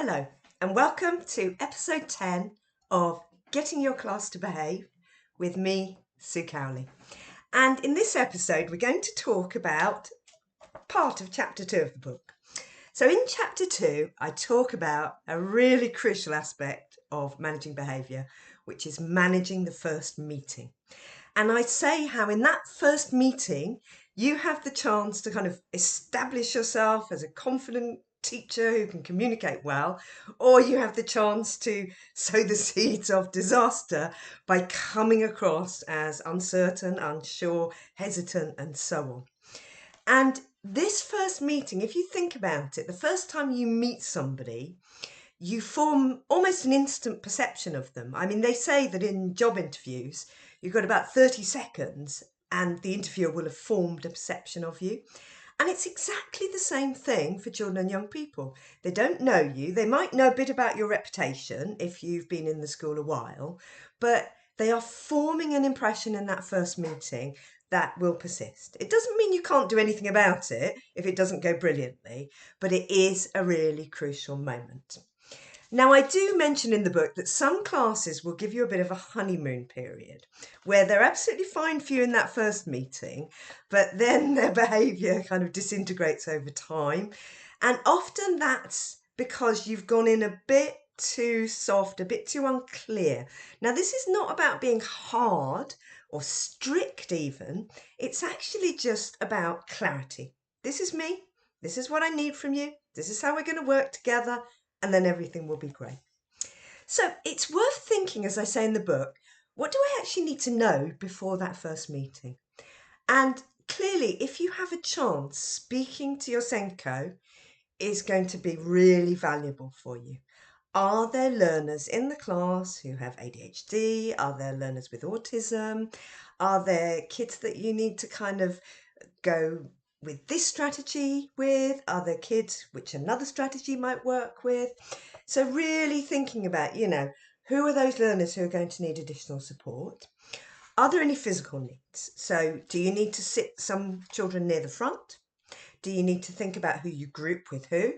Hello and welcome to episode 10 of Getting Your Class to Behave with me, Sue Cowley. And in this episode, we're going to talk about part of chapter 2 of the book. So in chapter 2, I talk about a really crucial aspect of managing behaviour, which is managing the first meeting. And I say how in that first meeting, you have the chance to kind of establish yourself as a confident teacher who can communicate well, or you have the chance to sow the seeds of disaster by coming across as uncertain, unsure, hesitant, and so on. And this first meeting, if you think about it, the first time you meet somebody, you form almost an instant perception of them. I mean, they say that in job interviews, you've got about 30 seconds and the interviewer will have formed a perception of you. And it's exactly the same thing for children and young people. They don't know you. They might know a bit about your reputation if you've been in the school a while, but they are forming an impression in that first meeting that will persist. It doesn't mean you can't do anything about it if it doesn't go brilliantly, but it is a really crucial moment. Now, I do mention in the book that some classes will give you a bit of a honeymoon period where they're absolutely fine for you in that first meeting, but then their behaviour kind of disintegrates over time. And often that's because you've gone in a bit too soft, a bit too unclear. Now, this is not about being hard or strict even. It's actually just about clarity. This is me. This is what I need from you. This is how we're going to work together. And then everything will be great. So it's worth thinking, as I say in the book, what do I actually need to know before that first meeting? And clearly, if you have a chance, speaking to your Senko is going to be really valuable for you. Are there learners in the class who have ADHD? Are there learners with autism? Are there kids that you need to kind of go with this strategy with? Are there kids which another strategy might work with? So really thinking about, who are those learners who are going to need additional support? Are there any physical needs? So do you need to sit some children near the front? Do you need to think about who you group with who?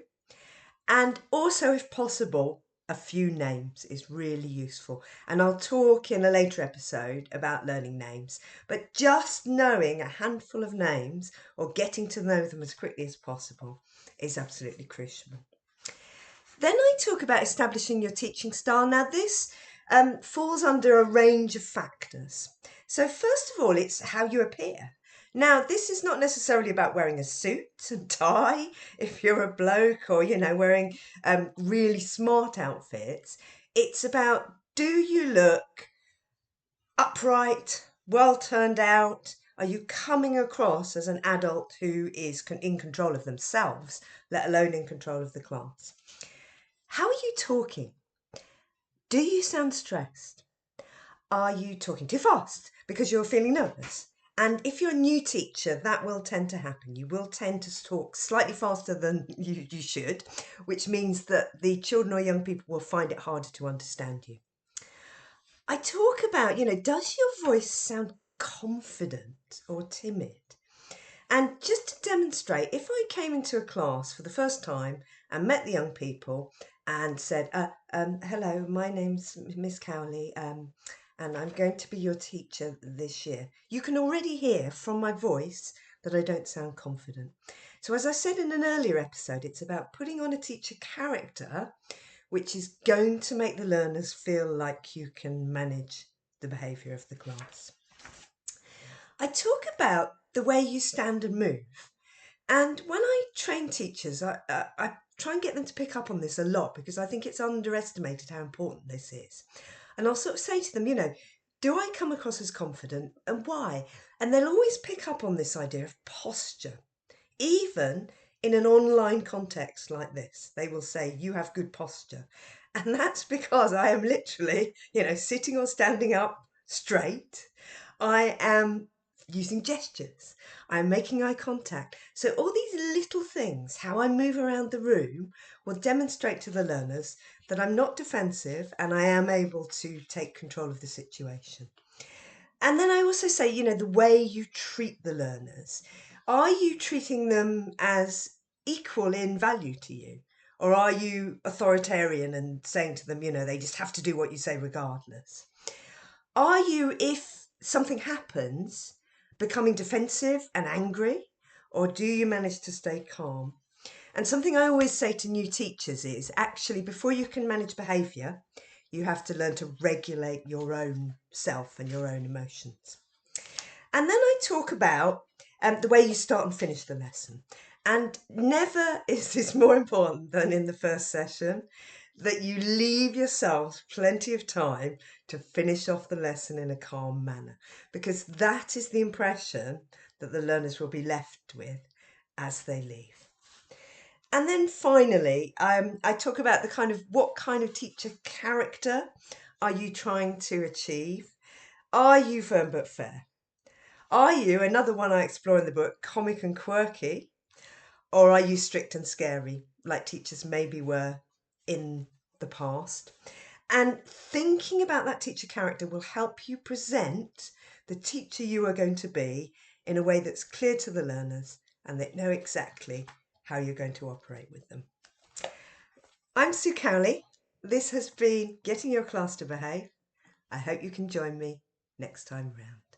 And also, if possible, a few names is really useful. And I'll talk in a later episode about learning names. But just knowing a handful of names or getting to know them as quickly as possible is absolutely crucial. Then I talk about establishing your teaching style. Now this falls under a range of factors. So first of all, it's how you appear. Now, this is not necessarily about wearing a suit and tie if you're a bloke or, wearing really smart outfits. It's about, do you look upright, well turned out? Are you coming across as an adult who is in control of themselves, let alone in control of the class? How are you talking? Do you sound stressed? Are you talking too fast because you're feeling nervous? And if you're a new teacher, that will tend to happen. You will tend to talk slightly faster than you should, which means that the children or young people will find it harder to understand you. I talk about, does your voice sound confident or timid? And just to demonstrate, if I came into a class for the first time and met the young people and said, hello, my name's Miss Cowley, and I'm going to be your teacher this year. You can already hear from my voice that I don't sound confident. So as I said in an earlier episode, it's about putting on a teacher character, which is going to make the learners feel like you can manage the behaviour of the class. I talk about the way you stand and move. And when I train teachers, I try and get them to pick up on this a lot because I think it's underestimated how important this is. And I'll sort of say to them, do I come across as confident and why? And they'll always pick up on this idea of posture. Even in an online context like this, they will say, you have good posture. And that's because I am literally, sitting or standing up straight. I am using gestures. I'm making eye contact. So all these little things, how I move around the room, will demonstrate to the learners that I'm not defensive and I am able to take control of the situation. And then I also say, the way you treat the learners. Are you treating them as equal in value to you? Or are you authoritarian and saying to them, you know, they just have to do what you say regardless? Are you, if something happens, becoming defensive and angry? Or do you manage to stay calm? And something I always say to new teachers is actually, before you can manage behaviour, you have to learn to regulate your own self and your own emotions. And then I talk about the way you start and finish the lesson. And never is this more important than in the first session, that you leave yourselves plenty of time to finish off the lesson in a calm manner, because that is the impression that the learners will be left with as they leave. And then finally, I talk about the what kind of teacher character are you trying to achieve? Are you firm but fair? Are you, another one I explore in the book, comic and quirky? Or are you strict and scary, like teachers maybe were in the past? And thinking about that teacher character will help you present the teacher you are going to be in a way that's clear to the learners and they know exactly how you're going to operate with them. I'm Sue Cowley. This has been Getting Your Class to Behave. I hope you can join me next time round.